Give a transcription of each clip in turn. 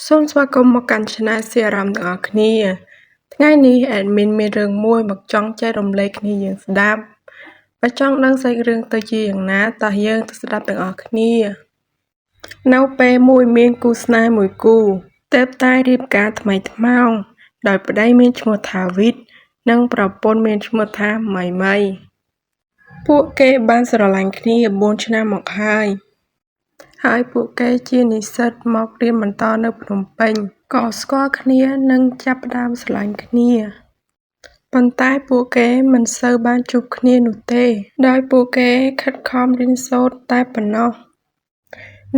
សូមស្វាគមន៍មកកាន់ Channel សៀអារម្មណ៍ទាំងអស់គ្នា ថ្ងៃនេះ Admin មានរឿងមួយមកចង់ចែករំលែកគ្នាយើងស្ដាប់បើចង់ដឹងសាច់រឿងទៅជាយ៉ាងណាតោះយើងទៅស្ដាប់ទាំងអស់គ្នានៅពេលមួយមានគូស្នេហ៍មួយគូទើបតែរៀបការថ្មីថ្មោងដោយប្តីមានឈ្មោះថាវីតនិងប្រពន្ធមានឈ្មោះថាម៉ៃម៉ៃពួកគេបានស្រឡាញ់គ្នា4ឆ្នាំមកហើយពួកគេជានិស្សិតមករៀនបន្តនៅភ្នំពេញក៏ស្គាល់គ្នានិងចាប់ផ្ដើមស្រឡាញ់គ្នាប៉ុន្តែពួកគេមិនសូវបានជួបគ្នានោះទេដោយពួកគេខិតខំរៀនសូត្រតែប៉ុណ្ណោះ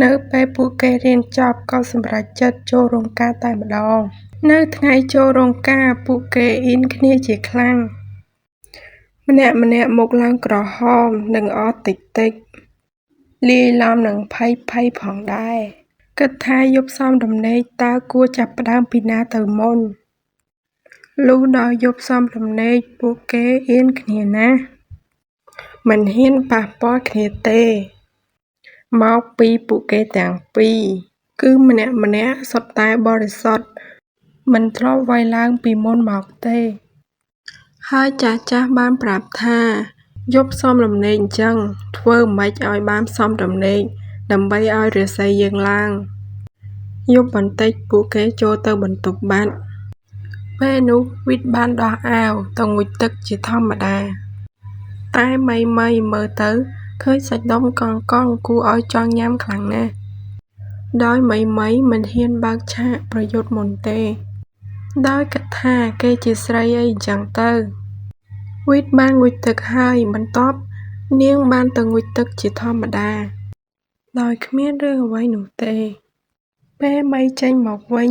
នៅពេលពួកគេរៀនចប់ក៏សម្រេចចិត្តចូលរោងការតែម្ដងនៅថ្ងៃចូលរោងការពួកគេអ៊ីនគ្នាជាខ្លាំងម្នាក់មុខឡើងក្រហមនិងអត់តិចលាយឡំនឹងភ័យផងដែរគិតថាយប់សំដំណេកតើគួរចាប់ផ្ដើមពីណាទៅមុនលុះដល់យប់សំដំណេកពួកគេអៀនគ្នាណាស់មិនហ៊ានប៉ះពាល់គ្នាទេមកពីពួកគេទាំងពីរគឺម្នាក់សុទ្ធតែបរិសុទ្ធមិនធ្លាប់វាយឡើងពីមុនមកទេហើយចាស់បានប្រាប់ថាយប់សំដំណេកអញ្ចឹងធ្វើម៉េចឲ្យបានសំដំណេកដើម្បីឲ្យរាសីយើងឡើងយប់បន្តិចពួកគេចូលទៅបន្ទប់បាត់ពេលនោះវីតបានដោះអាវទៅងូតទឹកជាធម្មតាតែម៉ៃមើលទៅឃើញសាច់ដុំកង់គួរឲ្យចង់ញ៉ាំខ្លាំងណាស់ដោយម៉ៃមិនហ៊ានបើកឆាកប្រយុទ្ធមុនទេដោយគិតថាគេជាស្រីអីអញ្ចឹងទៅវីតបានងូតទឹកហើយបន្ទាប់នាងបានទៅងូតទឹកជាធម្មតាដោយគ្មានរឿងអ្វីនោះទេពេលម៉ៃចេញមកវិញ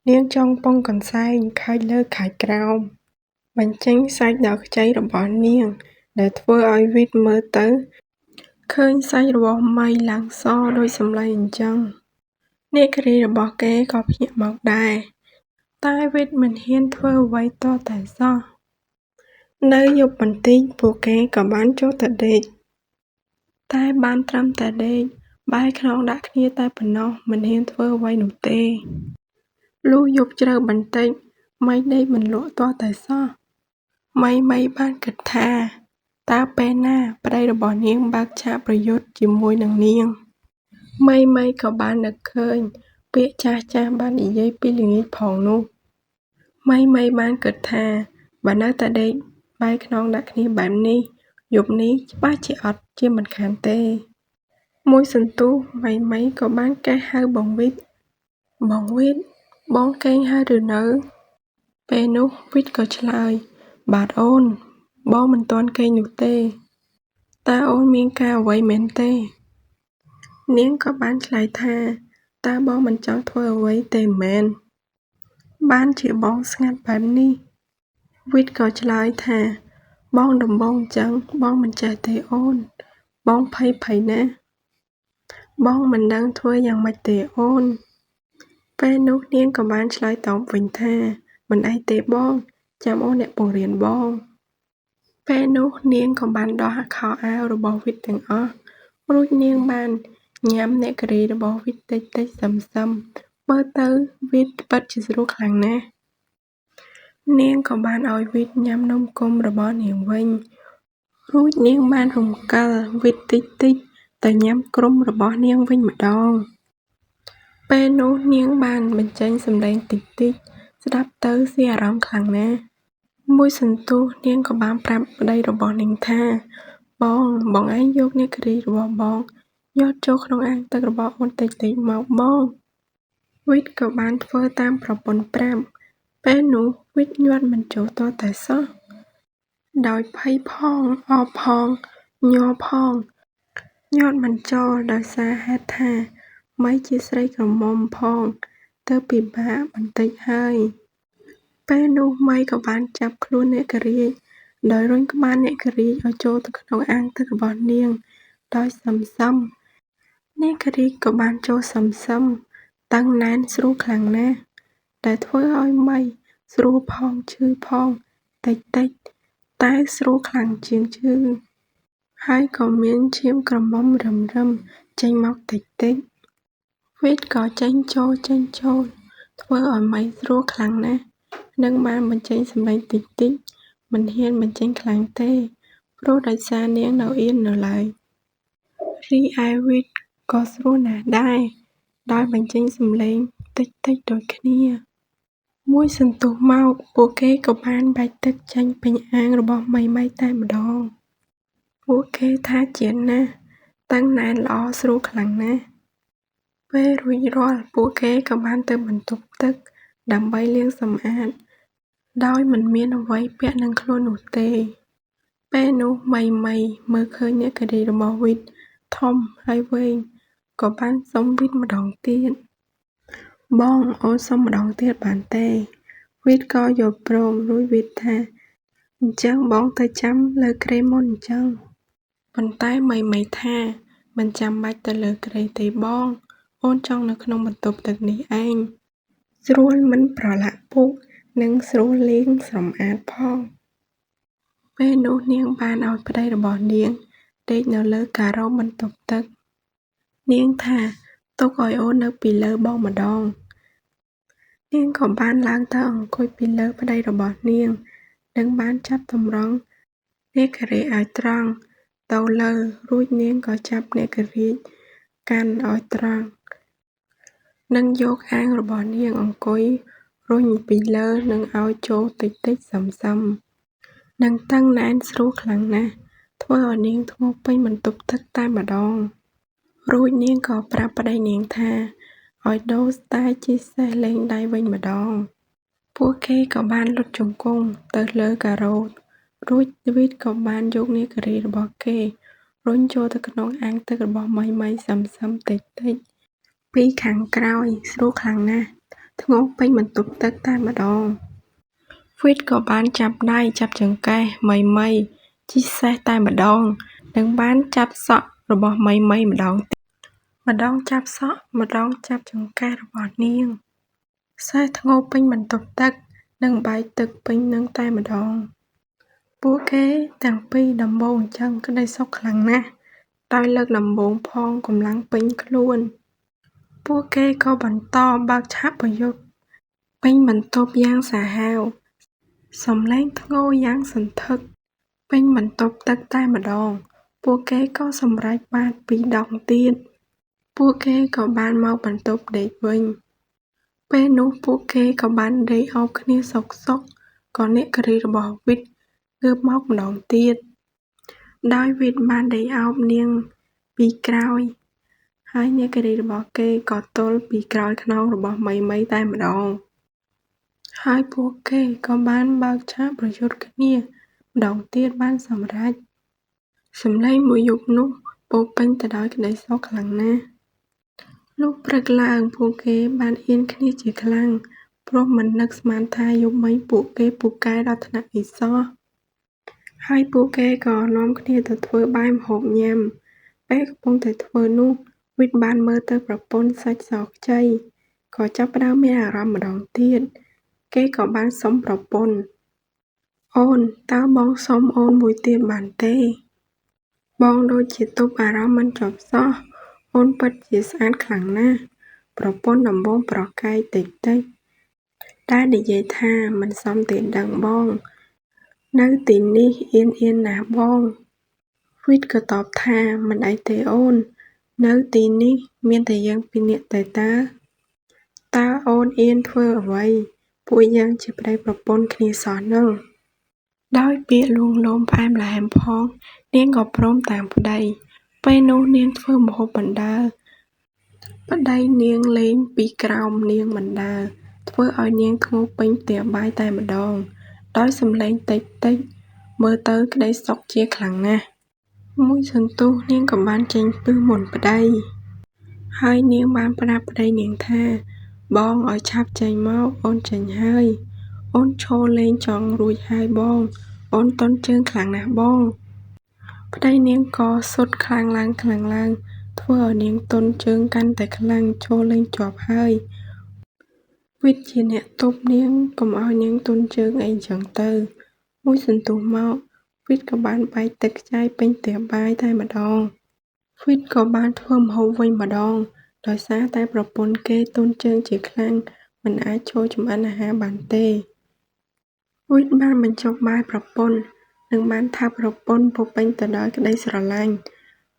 នាងចង់ពងកន្សែងខើចលើខើចក្រោមបញ្ចេញសាច់ដ៏ខ្ចីរបស់នាងដែលធ្វើឲ្យវីតមើលទៅឃើញសាច់របស់ម៉ៃឡើងសដូចសម្លៃអញ្ចឹងនាគរីរបស់គេក៏ភ្ញាក់មកដែរតែវីតមិនហ៊ានធ្វើអ្វីតតែសោះនៅយប់បន្តិចពួកគេក៏បានចូលទៅដេកតែបានត្រឹមតែដេកបែរខ្នងដាក់គ្នាតែប៉ុណ្ណោះមិនហ៊ានធ្វើអ្វីនោះទេលុះយប់ជ្រៅបន្តិចម៉ៃដេកមិនលក់ទាល់តែសោះម៉ៃបានគិតថាតើពេលណាប្តីរបស់នាងបើកឆាកប្រយុទ្ធជាមួយនឹងនាងម៉ៃក៏បាននឹកឃើញពាក្យចាស់បាននិយាយពីល្ងាចផងនោះម៉ៃបានគិតថាបើនៅតែដេកបែរខ្នងដាក់គ្នាបែបនេះយប់នេះច្បាស់ជាអត់ជាមិនខានទេមួយសន្ទុះម៉ៃក៏បានកេះហៅបងវីតបងគេងហើយឬនៅពេលនោះវីតក៏ឆ្លើយបាទអូនបងមិនទាន់គេងនោះទេតើអូនមានការអ្វីមែនទេនាងក៏បានឆ្លើយថាតើបងមិនចង់ធ្វើអ្វីទេមែនបានជាបងស្ងាត់បែបនេះវីតក៏ឆ្លើយថាបងដំបងអញ្ចឹងបងមិនចេះទេអូនបងភ័យណាស់បងមិនដឹងធ្វើយ៉ាងម៉េចទេអូនពេលនោះនាងក៏បានឆ្លើយតបវិញថាមិនអីទេបងចាំអូនអ្នកបង្រៀនបងពេលនោះនាងក៏បានដោះខោអាវរបស់វីតទាំងអស់រួចនាងបានញ៉ាំអ្នកការីរបស់វីតតិចសឹមមើលទៅវីតពិតជាស្រួលខ្លាំងណាស់នាងក៏បានឲ្យវីតញ៉ាំនំគុំរបស់នាងវិញរួចនាងបានរំកិលវីតតិចទៅញ៉ាំក្រុមរបស់នាងវិញម្ដងពេលនោះនាងបានបញ្ចេញសំឡេងតិចស្ដាប់ទៅសៀអារម្មណ៍ខ្លាំងណាស់មួយសន្ទុះនាងក៏បានប្រាប់ប្តីរបស់នាងថាបងឯងយកអ្នកការីរបស់បងយកចូលក្នុងអាងទឹករបស់អូនតិចមកបងវីតក៏បានធ្វើតាមប្រពន្ធប្រាប់ពេលនោះវីតញាត់មិនចូលតតែសោះដោយភ័យផងអរផងញ័រផងញាត់មិនចូលដោយសារហេតុថាម៉ៃជាស្រីក្រមុំផងទៅពិបាកបន្តិចហើយពេលនោះម៉ៃក៏បានចាប់ខ្លួនអ្នកការីដោយរុញក្បាលអ្នកការីឲ្យចូលទៅក្នុងអាងទឹករបស់នាងដោយសឹមអ្នកការីក៏បានចូលសឹមតឹងណែនស្រួលខ្លាំងណាស់ដែលធ្វើឲ្យម៉ៃស្រួលផងឈឺផងតិចតែស្រួលខ្លាំងជាងឈឺហើយក៏មានឈាមក្រមុំរឹមចេញមកតិចវីតក៏ចេញចូល ធ្វើឲ្យមីស្រួលខ្លាំងណាស់ និងបានបញ្ចេញសំឡេងតិចៗ មិនហ៊ានបញ្ចេញខ្លាំងទេ ព្រោះដោយសារនាងនៅអៀននៅឡើយ រីឯវីតក៏ស្រួលណាស់ដែរ ដោយបញ្ចេញសំឡេងតិចៗដូចគ្នា មួយសន្ទុះមក ពួកគេក៏បានបាចទឹកចេញពេញអាងរបស់មីតែម្ដង ពួកគេថាជាណាស់ តឹងណែនល្អស្រួលខ្លាំងណាស់ ពេលរួចរាល់ ពួកគេក៏បានទៅបន្ទប់ទឹក ដើម្បីលាងសម្អាត ដោយមិនមានអ្វីពាក់នឹងខ្លួននោះទេ ពេលនោះមីមើលឃើញនាគរីរបស់វីតធំហើយវែង ក៏បានសុំវីតម្ដងទៀត បងអូនសុំម្ដងទៀតបានទេ វីតក៏យល់ព្រម រួចវីតថា អញ្ចឹងបងទៅចាំលើគ្រែមុនអញ្ចឹង ប៉ុន្តែមីថា មិនចាំបាច់ទៅលើគ្រែទេបង អូនចង់នៅក្នុងបន្ទប់ទឹកនេះឯង ស្រួលមិនប្រឡាក់ពូក និងស្រួលលាងសម្អាតផង ពេលនោះនាងបានឲ្យប្ដីរបស់នាងដេកនៅលើការ៉ូបន្ទប់ទឹក នាងថាទុកឲ្យអូននៅពីលើបងម្ដង នាងក៏បានឡើងទៅអង្គុយពីលើប្ដីរបស់នាង និងបានចាប់ទម្រង់នាគរីឲ្យត្រង់ទៅលើ រួចនាងក៏ចាប់នាគរីកាន់ឲ្យត្រង់ និងយកអាងរបស់នាងអង្គុយរុញពីលើ និងឲ្យចូលតិចៗសឹមៗ និងតឹងណែនស្រួលខ្លាំងណាស់ ធ្វើឲ្យនាងធ្ងោពេញបន្ទប់ទឹកតែម្ដង រួចនាងក៏ប្រាប់ប្ដីនាងថា ឲ្យដូរស្ទាយជិះសេះលេងដៃវិញម្ដង ពួកគេក៏បានលុតជង្គង់ទៅលើការ៉ូ រួចវីតក៏បានយកនាគរីរបស់គេរុញចូលទៅក្នុងអាងទឹករបស់មីសឹមៗតិចៗ ពីខាងក្រោយស្រួលខ្លាំងណាស់ ធ្ងោពេញបន្ទប់ទឹកតែម្ដង វីតក៏បានចាប់ដៃចាប់ចង្កេះមីជិះសេះតែម្ដង និងបានចាប់សក់របស់មីម្ដងទៀតម្ដងចាប់សក់ ម្ដងចាប់ចង្កេះរបស់នាង សេះធ្ងោពេញបន្ទប់ទឹក និងបែកទឹកពេញនឹងតែម្ដង ពួកគេទាំងពីរដំបូងអញ្ចឹងក្ដីសុខខ្លាំងណាស់ ដោយលើកដំបូងផងកម្លាំងពេញខ្លួន ពួកគេក៏បន្តបើកឆាបយុទ្ធពេញបន្ទប់យ៉ាងសាហាវ សំឡេងធ្ងោយ៉ាងសន្ធឹកពេញបន្ទប់ទឹកតែម្ដង ពួកគេក៏សម្រេចបាតពីរដងទៀត ពួកគេក៏បានមកបន្ទប់ដេកវិញ ពេលនោះពួកគេក៏បានដេកអោបគ្នាសុកៗ ក៏នាគរីរបស់វីតងើបមកម្ដងទៀត ដោយវីតបានដេកអោបនាងពីក្រោយ ហើយនាគរីរបស់គេក៏ទល់ពីក្រោយខ្នងរបស់មីតែម្ដង ហើយពួកគេក៏បានបើកឆាបយុទ្ធគ្នាម្ដងទៀតបានសម្រេច សំឡេងមួយយប់នោះពោរពេញទៅដោយក្ដីសុខខ្លាំងណាស់ លុះព្រឹកឡើងពួកគេបានអៀនគ្នាជាខ្លាំង ព្រោះមិននឹកស្មានថាយប់មិញពួកគេពូកែដល់ថ្នាក់នេះសោះ ហើយពួកគេក៏នាំគ្នាទៅធ្វើបាយម្ហូបញ៉ាំ ពេលកំពុងតែធ្វើនោះ វីតបានមើលទៅប្រពន្ធសាច់សខ្ចី ក៏ចាប់ផ្ដើមមានអារម្មណ៍ម្ដងទៀត គេក៏បានសុំប្រពន្ធ អូន តើបងសុំអូនមួយទៀតបានទេ បងដូចជាទប់អារម្មណ៍មិនជាប់សោះ អូនពិតជាស្អាតខ្លាំងណាស់ ប្រពន្ធដំបូងប្រកែកតិចៗ តែនិយាយថាមិនសមទេដឹងបង នៅទីនេះអៀនណាស់បង វីតក៏តបថាមិនអីទេអូន នៅទីនេះមានតែយើងពីរនាក់ទេតើ តើអូនអៀនធ្វើអ្វី ពួកយើងជាប្ដីប្រពន្ធគ្នាសោះហ្នឹង ដោយពាក្យលួងលោមផ្អែមល្ហែមផង នាងក៏ព្រមតាមប្ដី ពេលនោះនាងធ្វើម្ហូបបណ្ដើរ ប្ដីនាងលេងពីក្រោមនាងបណ្ដើរ ធ្វើឲ្យនាងធ្ងោពេញផ្ទះបាយតែម្ដង ដោយសំឡេងតិចៗ មើលទៅក្ដីសុខជាខ្លាំងណាស់ មួយសន្ទុះនាងក៏បានចេញពឹសមុនប្ដី ហើយនាងបានប្រាប់ប្ដីនាងថា បងឲ្យឆាប់ចេញមក អូនចេញហើយ អូនឈរលេងចង់រួចហើយបង អូនទន់ជើងខ្លាំងណាស់បង ប្ដីនាងក៏ស៊ុតខ្លាំងឡើង ធ្វើឲ្យនាងទន់ជើងកាន់តែខ្លាំង ឈរលេងជាប់ហើយ វីតជាអ្នកទប់នាងកុំឲ្យនាងទន់ជើងអីចឹងទៅ មួយសន្ទុះមក វីតក៏បានបែកទឹកខ្ចាយពេញផ្ទះបាយតែម្ដង វីតក៏បានធ្វើម្ហូបវិញម្ដង ដោយសារតែប្រពន្ធគេទន់ជើងជាខ្លាំង ម មិនអាចចូលចម្អិនអាហារបានទេវិទ្យបានបញ្ចុះបាយប្រពន្ធនិងបានថាប្រពន្ធពោរពេញទៅដោយក្តីស្រឡាញ់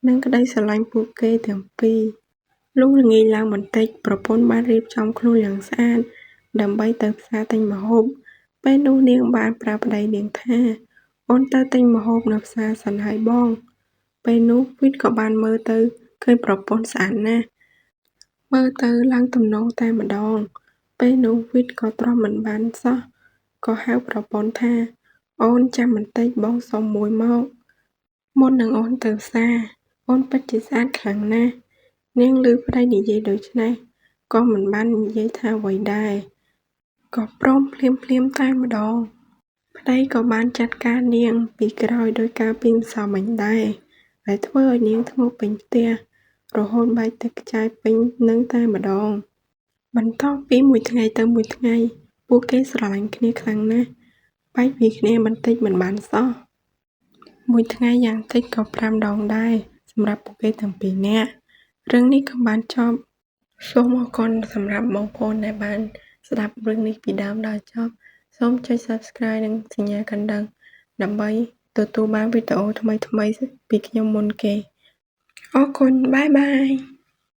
និងក្តីស្រឡាញ់ពួកគេទាំងពីរលុះល្ងាចឡើងបន្តិចប្រពន្ធបានរៀបចំខ្លួនយ៉ាងស្អាតដើម្បីទៅផ្សារទិញម្ហូបពេលនោះនាងបានប្រាប់ប្តីនាងថាអូនទៅទិញម្ហូបនៅផ្សារសិនហើយបងពេលនោះវិទ្យក៏បានមើលទៅឃើញប្រពន្ធស្អាតណាស់មើលទៅឡើងទំនងតែម្ដងពេលនោះវិទ្យក៏ទ្រាំមិនបានសោះក៏ហៅប្រពន្ធថាអូនចាំបន្តិចបងសុំមួយមកមុននឹងអូនទៅផ្សារអូនពិតជាស្អាតខ្លាំងណាស់នាងឮប្តីនិយាយដូច្នេះក៏មិនបាននិយាយថាអ្វីដែរក៏ព្រមភ្លាមតែម្ដងប្តីក៏បានចាត់ការនាងពីក្រោយដោយការពីម្សិលមិញដែរដែលធ្វើឲ្យនាងធ្ងប់ពេញផ្ទះរហូតបែកទឹកខ្ចាយពេញនឹងតែម្ដងបន្ទាប់ពីមួយថ្ងៃទៅមួយថ្ងៃពួកគេស្រឡាញ់គ្នាខ្លាំងណាស់បែកពីគ្នាបន្តិចមិនបានសោះមួយថ្ងៃយ៉ាងតិចក៏5 ដងដែរសម្រាប់ពួកគេទាំងពីរនាក់រឿងនេះក៏បានចប់សូមអរគុណសម្រាប់បងប្អូនដែលបានស្ដាប់រឿងនេះពីដើមដល់ចប់សូមចុច Subscribe និងសញ្ញាកណ្ដឹងដើម្បីទទួលបានវីដេអូថ្មីៗពីខ្ញុំមុនគេអរគុណបាយបាយ